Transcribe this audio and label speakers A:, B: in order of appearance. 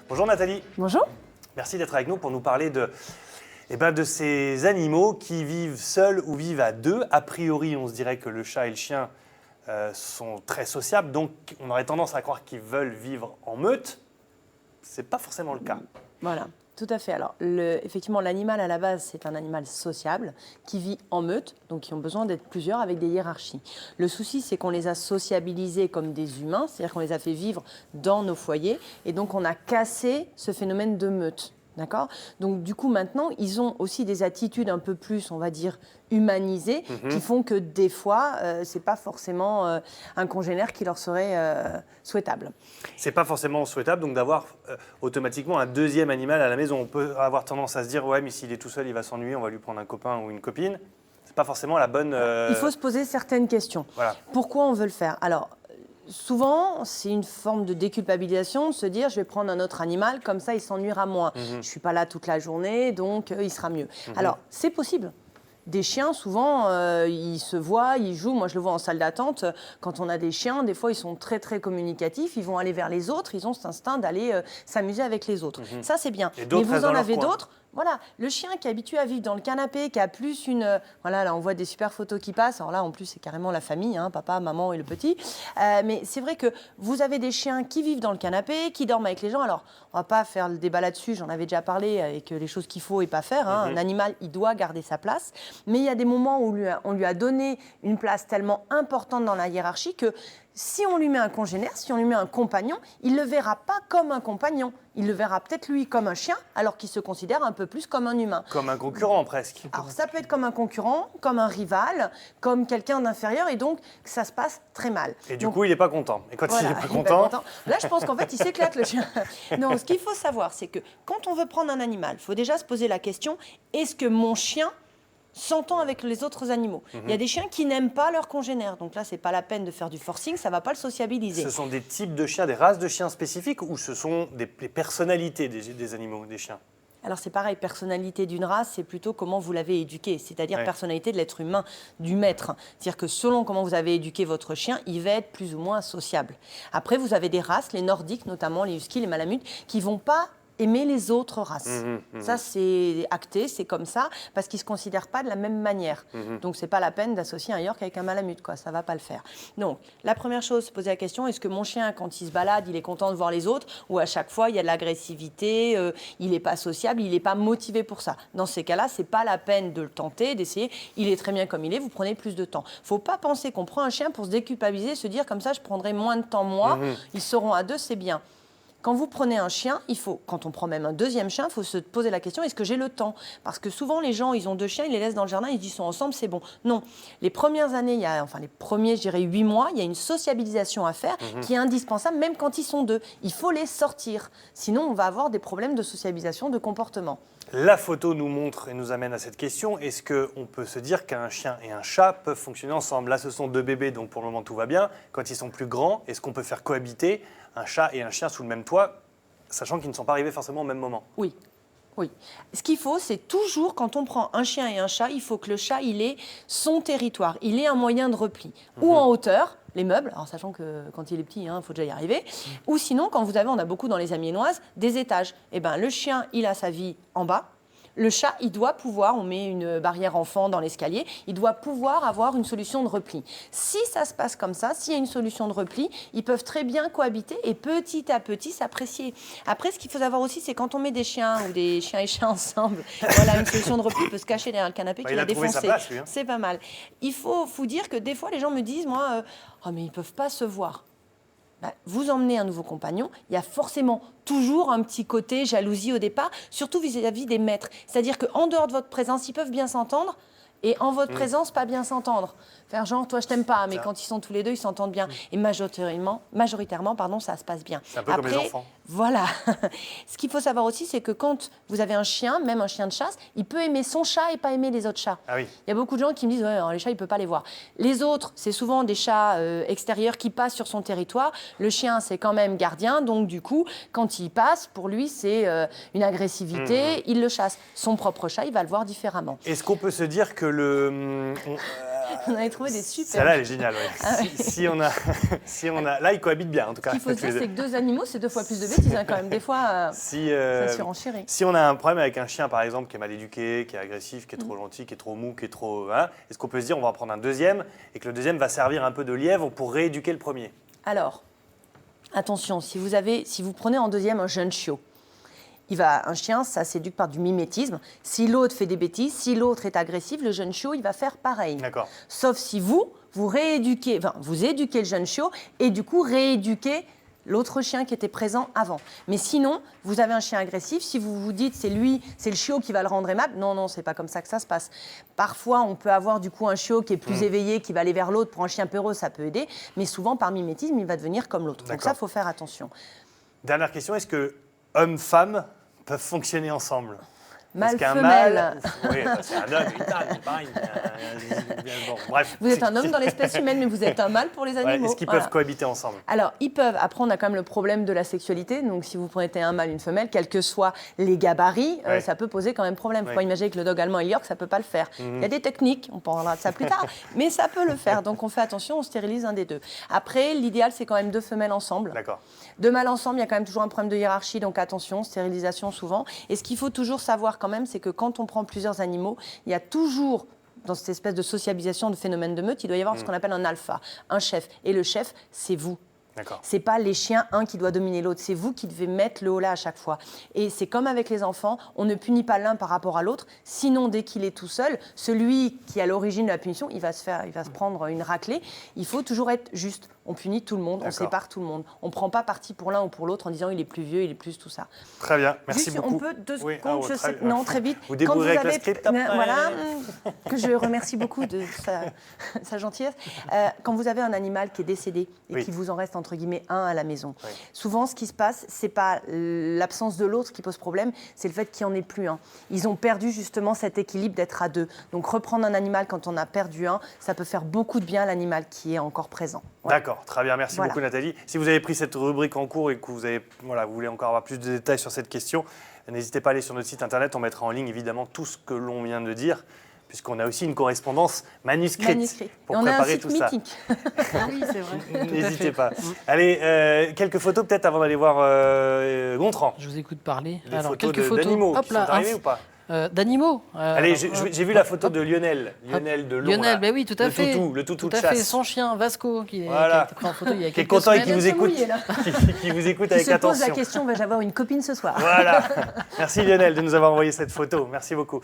A: Bonjour Nathalie.
B: Bonjour.
A: Merci d'être avec nous pour nous parler de ces animaux qui vivent seuls ou vivent à deux. A priori, on se dirait que le chat et le chien sont très sociables, donc on aurait tendance à croire qu'ils veulent vivre en meute. Ce n'est pas forcément le cas.
B: Voilà, tout à fait. Alors, effectivement, l'animal à la base, c'est un animal sociable qui vit en meute, donc qui ont besoin d'être plusieurs avec des hiérarchies. Le souci, c'est qu'on les a sociabilisés comme des humains, c'est-à-dire qu'on les a fait vivre dans nos foyers, et donc on a cassé ce phénomène de meute. D'accord ? Donc, du coup, maintenant, ils ont aussi des attitudes un peu plus, on va dire, humanisées, qui font que des fois, ce n'est pas forcément un congénère qui leur serait souhaitable.
A: Ce n'est pas forcément souhaitable donc d'avoir automatiquement un deuxième animal à la maison. On peut avoir tendance à se dire, ouais, mais s'il est tout seul, il va s'ennuyer, on va lui prendre un copain ou une copine. Ce n'est pas forcément la bonne...
B: Il faut se poser certaines questions.
A: Voilà.
B: Pourquoi on veut le faire ? Alors, souvent, c'est une forme de déculpabilisation de se dire je vais prendre un autre animal, comme ça il s'ennuiera moins. Je ne suis pas là toute la journée, donc il sera mieux. Alors, c'est possible. Des chiens, souvent, ils se voient, ils jouent. Moi, je le vois en salle d'attente. Quand on a des chiens, des fois, ils sont très, très communicatifs. Ils vont aller vers les autres. Ils ont cet instinct d'aller s'amuser avec les autres. Ça, c'est bien.
A: Et
B: mais vous en avez
A: coin.
B: d'autres. Voilà, le chien qui est habitué à vivre dans le canapé, qui a plus une... Voilà, là, on voit des super photos qui passent. Alors là, en plus, c'est carrément la famille, hein, papa, maman et le petit. Mais c'est vrai que vous avez des chiens qui vivent dans le canapé, qui dorment avec les gens. Alors, on ne va pas faire le débat là-dessus. J'en avais déjà parlé avec les choses qu'il faut et pas faire. Hein. Un animal, il doit garder sa place. Mais il y a des moments où on lui a donné une place tellement importante dans la hiérarchie que si on lui met un congénère, si on lui met un compagnon, il ne le verra pas comme un compagnon. Il le verra peut-être, lui, comme un chien, alors qu'il se considère un peu plus comme un humain.
A: Comme un concurrent, presque.
B: Alors, ça peut être comme un concurrent, comme un rival, comme quelqu'un d'inférieur, et donc, ça se passe très mal.
A: Et du coup, il n'est pas content. Et quand
B: voilà,
A: il n'est pas content...
B: Là, je pense qu'en fait, il s'éclate, le chien. Non, ce qu'il faut savoir, c'est que quand on veut prendre un animal, il faut déjà se poser la question, est-ce que mon chien s'entend avec les autres animaux. Il y a des chiens qui n'aiment pas leurs congénères. Donc là, ce n'est pas la peine de faire du forcing, ça ne va pas le sociabiliser.
A: Ce sont des types de chiens, des races de chiens spécifiques ou ce sont des personnalités des animaux, des chiens ?
B: Alors c'est pareil, personnalité d'une race, c'est plutôt comment vous l'avez éduqué, c'est-à-dire personnalité de l'être humain, du maître. C'est-à-dire que selon comment vous avez éduqué votre chien, il va être plus ou moins sociable. Après, vous avez des races, les nordiques notamment, les huskies, les malamutes, qui ne vont pas aimer les autres races. Ça, c'est acté, c'est comme ça, parce qu'ils ne se considèrent pas de la même manière. Donc, ce n'est pas la peine d'associer un York avec un malamute, quoi. Ça ne va pas le faire. Donc, la première chose, se poser la question, est-ce que mon chien, quand il se balade, il est content de voir les autres, ou à chaque fois, il y a de l'agressivité, il n'est pas sociable, il n'est pas motivé pour ça. Dans ces cas-là, ce n'est pas la peine de le tenter, d'essayer. Il est très bien comme il est, vous prenez plus de temps. Il ne faut pas penser qu'on prend un chien pour se déculpabiliser, se dire comme ça, je prendrai moins de temps, moi. Ils seront à deux, c'est bien. Quand vous prenez un chien, quand on prend même un deuxième chien, il faut se poser la question, est-ce que j'ai le temps ? Parce que souvent, les gens, ils ont deux chiens, ils les laissent dans le jardin, ils disent, ils sont ensemble, c'est bon. Non. Les premières années, les premiers, je dirais 8 mois, il y a une sociabilisation à faire qui est indispensable, même quand ils sont deux. Il faut les sortir. Sinon, on va avoir des problèmes de sociabilisation, de comportement.
A: La photo nous montre et nous amène à cette question. Est-ce qu'on peut se dire qu'un chien et un chat peuvent fonctionner ensemble ? Là, ce sont deux bébés, donc pour le moment, tout va bien. Quand ils sont plus grands, est-ce qu'on peut faire cohabiter un chat et un chien sous le même toit, sachant qu'ils ne sont pas arrivés forcément au même moment ?
B: Oui. Oui. Ce qu'il faut, c'est toujours, quand on prend un chien et un chat, il faut que le chat, il ait son territoire, il ait un moyen de repli. Ou en hauteur, les meubles, alors sachant que quand il est petit, il faut déjà y arriver. Ou sinon, quand on a beaucoup dans les Amiénoises, des étages. Eh ben, le chien, il a sa vie en bas. Le chat, il doit pouvoir, on met une barrière enfant dans l'escalier, il doit pouvoir avoir une solution de repli. Si ça se passe comme ça, s'il y a une solution de repli, ils peuvent très bien cohabiter et petit à petit s'apprécier. Après, ce qu'il faut savoir aussi, c'est quand on met des chiens ou des chiens et chats ensemble, voilà, une solution de repli peut se cacher derrière le canapé qu'il a défoncé. C'est pas mal. Il faut vous dire que des fois, les gens me disent, moi, oh, mais ils ne peuvent pas se voir. Vous emmenez un nouveau compagnon, il y a forcément toujours un petit côté jalousie au départ, surtout vis-à-vis des maîtres. C'est-à-dire qu'en dehors de votre présence, ils peuvent bien s'entendre, et en votre présence, pas bien s'entendre. Faire genre, toi, je t'aime pas, mais quand ils sont tous les deux, ils s'entendent bien. Et majoritairement, ça se passe bien.
A: C'est un peu comme les enfants.
B: Voilà. Ce qu'il faut savoir aussi, c'est que quand vous avez un chien, même un chien de chasse, il peut aimer son chat et pas aimer les autres chats.
A: Ah oui.
B: Il y a beaucoup de gens qui me disent, ouais, alors, les chats, il ne peut pas les voir. Les autres, c'est souvent des chats extérieurs qui passent sur son territoire. Le chien, c'est quand même gardien, donc du coup, quand il passe, pour lui, c'est une agressivité, il le chasse. Son propre chat, il va le voir différemment.
A: Est-ce qu'on peut se dire que
B: On avait trouvé des super.
A: Celle-là, elle est géniale, oui.
B: Ah ouais.
A: Si on a... Là, ils cohabitent bien, en tout cas.
B: Ce qu'il faut se dire, c'est que 2 animaux, c'est 2 fois plus de bêtises, hein, quand même. Des fois, ça surenchérit.
A: Si on a un problème avec un chien, par exemple, qui est mal éduqué, qui est agressif, qui est trop gentil, qui est trop mou, qui est trop... Hein, est-ce qu'on peut se dire on va en prendre un deuxième et que le deuxième va servir un peu de lièvre pour rééduquer le premier?
B: Alors, attention, si vous prenez en deuxième un jeune chiot, un chien, ça s'éduque par du mimétisme. Si l'autre fait des bêtises, si l'autre est agressif, le jeune chiot, il va faire pareil.
A: D'accord.
B: Sauf si vous éduquez le jeune chiot et du coup rééduquez l'autre chien qui était présent avant. Mais sinon, vous avez un chien agressif, si vous vous dites c'est le chiot qui va le rendre aimable, non, c'est pas comme ça que ça se passe. Parfois, on peut avoir du coup un chiot qui est plus éveillé, qui va aller vers l'autre. Pour un chien peureux, ça peut aider, mais souvent par mimétisme, il va devenir comme l'autre. Donc ça, il faut faire attention.
A: Dernière question, est-ce que hommes-femmes peuvent fonctionner ensemble?
B: Mâle-femelle.
A: Oui, c'est un homme, c'est pareil. Bon, bref.
B: Vous êtes un homme dans l'espèce humaine, mais vous êtes un mâle pour les animaux.
A: Est-ce qu'ils peuvent cohabiter ensemble?
B: Alors, ils peuvent. Après, on a quand même le problème de la sexualité. Donc, si vous prenez un mâle, une femelle, quels que soient les gabarits, ça peut poser quand même problème. Il faut imaginer que le dog allemand et le York, ça ne peut pas le faire. Il y a des techniques, on parlera de ça plus tard, mais ça peut le faire. Donc, on fait attention, on stérilise un des deux. Après, l'idéal, c'est quand même 2 femelles ensemble.
A: D'accord.
B: 2 mâles ensemble, il y a quand même toujours un problème de hiérarchie, donc attention, stérilisation souvent. Et ce qu'il faut toujours savoir quand même, c'est que quand on prend plusieurs animaux, il y a toujours, dans cette espèce de sociabilisation, de phénomène de meute, il doit y avoir ce qu'on appelle un alpha, un chef. Et le chef, c'est vous. Ce n'est pas les chiens, un qui doit dominer l'autre, c'est vous qui devez mettre le holà à chaque fois. Et c'est comme avec les enfants, on ne punit pas l'un par rapport à l'autre, sinon dès qu'il est tout seul, celui qui est à l'origine de la punition, il va se prendre une raclée. Il faut toujours être juste. On punit tout le monde, on sépare tout le monde. On ne prend pas parti pour l'un ou pour l'autre en disant il est plus vieux, il est plus tout ça.
A: Très bien, merci beaucoup.
B: On peut 2 secondes, non, très vite.
A: Vous débrouillez avec le script après.
B: Voilà, que je remercie beaucoup de sa gentillesse. Quand vous avez un animal qui est décédé et qu'il vous en reste entre guillemets un à la maison, souvent ce qui se passe, c'est pas l'absence de l'autre qui pose problème, c'est le fait qu'il n'y en ait plus un. Ils ont perdu justement cet équilibre d'être à 2. Donc reprendre un animal quand on a perdu un, ça peut faire beaucoup de bien à l'animal qui est encore présent.
A: D'accord. Très bien, merci beaucoup Nathalie. Si vous avez pris cette rubrique en cours et que vous voulez encore avoir plus de détails sur cette question, n'hésitez pas à aller sur notre site internet, on mettra en ligne évidemment tout ce que l'on vient de dire, puisqu'on a aussi une correspondance manuscrite. Pour préparer tout ça.
B: Oui, c'est vrai.
A: N'hésitez pas. Allez, quelques photos peut-être avant d'aller voir Gontran.
C: Je vous écoute parler.
A: Alors, quelques photos d'animaux qui sont arrivés ou pas?
C: D'animaux.
A: Allez, j'ai vu la photo de Lionel. Lionel de Lyon.
C: Lionel, ben oui, tout à fait.
A: Le toutou
C: tout
A: de
C: à
A: chasse.
C: fait, son chien Vasco qui a été pris en photo il y a quelques
A: qui est content
C: semaines.
A: et qui vous écoute, qui vous écoute avec attention.
B: Il se pose la question, vais-je avoir une copine ce soir?
A: Voilà. Merci Lionel de nous avoir envoyé cette photo. Merci beaucoup.